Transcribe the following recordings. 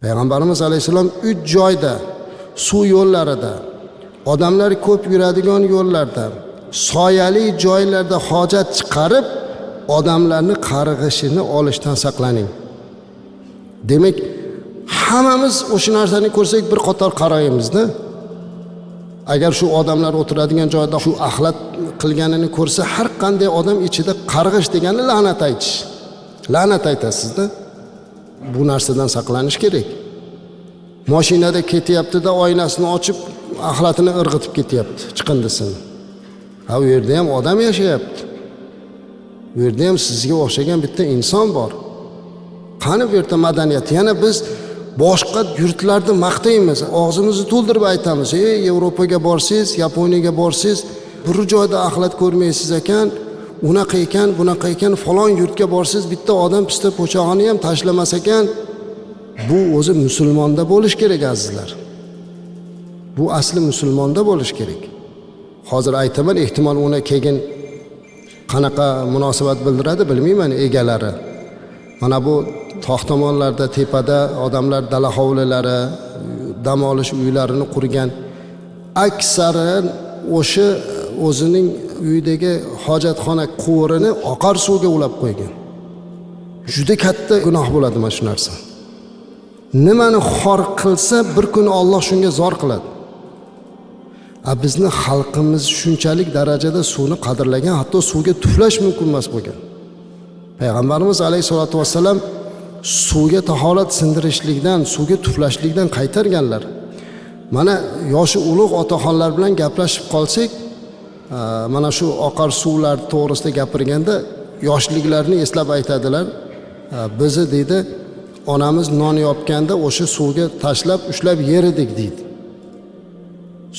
Payg'ambarimiz alayhissalom 3 joyda, suv yo'llarida, odamlar ko'p yuradigan yo'llarda, soyali joylarda hojat chiqarib, odamlarni qarg'ishini olishdan saqlaning. Demak, hammamiz o'sha narsani ko'rsak bir qator qaraymiz-da. Agar shu odamlar o'tiradigan joyda shu axlat qilganini ko'rsa, har qanday odam ichida qarg'ish degani la'nat aytish. La'nat aytasizda. Bu narsadan saqlanish kerak. Mashinada ketyapti-da, oynasini ochib, axlatini irg'itib ketyapti, chiqindisini. Ha, u yerda ham odam yashayapti. Bu yerda ham sizga o'xshagan bitta inson bor. Qani bu yerda madaniyat? Yana biz boshqa yurtlarni maqtaymiz, og'zimizni to'ldirib aytamiz. Yevropaga borsiz, Yaponiyaga borsiz, bir joyda axlat ko'rmaysiz ekan, unaqa ekan, bunaqa ekan, falon yurtga borsiz, bitta odam pista po'chog'ini ham tashlamas ekan. Bu o'zi musulmonda bo'lish kerak azizlar. Bu asli musulmonda bo'lish kerak. Hozir aytaman, ehtimol uni keyin qanaqa munosabat bildiradi bilmayman egalari. Mana bu tog' tomonlarda tepada odamlar dala hovlilari, dam olish uylarini qurgan, aksari o'sha o'zining uyidagi hojatxona quvrini oqar suvga ulab qo'ygan. Juda katta gunoh bo'ladi mana shu narsa. Nimani xor qilsa bir kun Alloh shunga zor qiladi. Bizni xalqimiz shunchalik darajada suvni qadrlagan, hatto suvga tuflash mumkin emas bo'lgan. Payg'ambarimiz alayhisolatu vassalam suvga tahorat sindirishlikdan, suvga tuflashlikdan qaytarganlar. Mana yoshi ulug' otaxonlar bilan gaplashib qolsak, mana shu oqar suvlar to'g'risida gapirganda yoshliklarini eslab aytadilar. Bizni deydi, onamiz non yopganda o'sha suvga tashlab, ushlab yer edik deydi.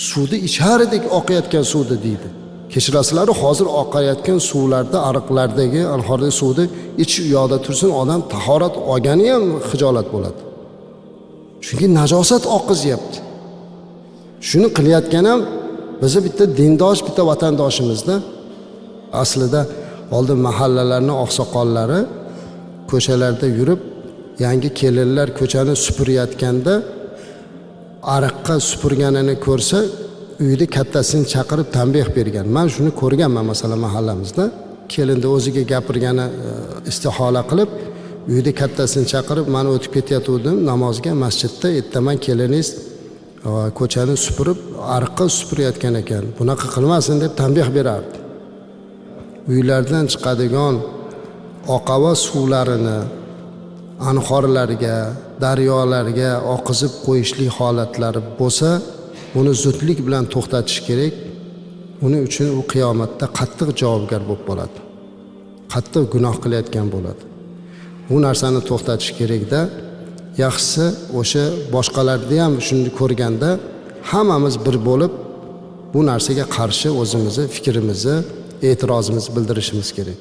Suvni ichar edik, oqayotgan suvni deydi. Kechirasizlar, hozir oqayotgan suvlarda, ariqlardagi, anhordagi suvni ichish u yoqda tursin, odam tahorat olgani ham xijolat bo'ladi. Chunki najosat oqizyapti. Shuni qilayotgan ham bizi bitta dindosh, bitta vatandoshimizda. Aslida oldin mahallalarning oqsoqollari ko'chalarda yurib, yangi kelinlar ko'chani supurayotganda ariqqa supurganini ko'rsa, uyda kattasini chaqirib tanbeh bergan. Men shuni ko'rganman masalan mahallamizda. Kelinda o'ziga gapirgani istihola qilib, uyda kattasini chaqirib, "Men o'tib ketayotgandim namozga masjidda, ertaman keliniz ko'chani supurib, ariqqa supurayotgan ekan. Bunaqa qilmasin" deb tanbeh berardi. Uylardan chiqadigan oqava suvlarini anhorlarga, daryolarga oqizib qo'yishlik holatlari bo'lsa, uni zudlik bilan to'xtatish kerak. Uning uchun u qiyomatda qattiq javobgar bo'lib qoladi. Qattiq gunoh qilayotgan bo'ladi. Bu narsani to'xtatish kerak-da. Yaxshisi o'sha boshqalarni ham shuni ko'rganda hammamiz bir bo'lib bu narsaga qarshi o'zimizni fikrimizni, e'tirozimizni bildirishimiz kerak.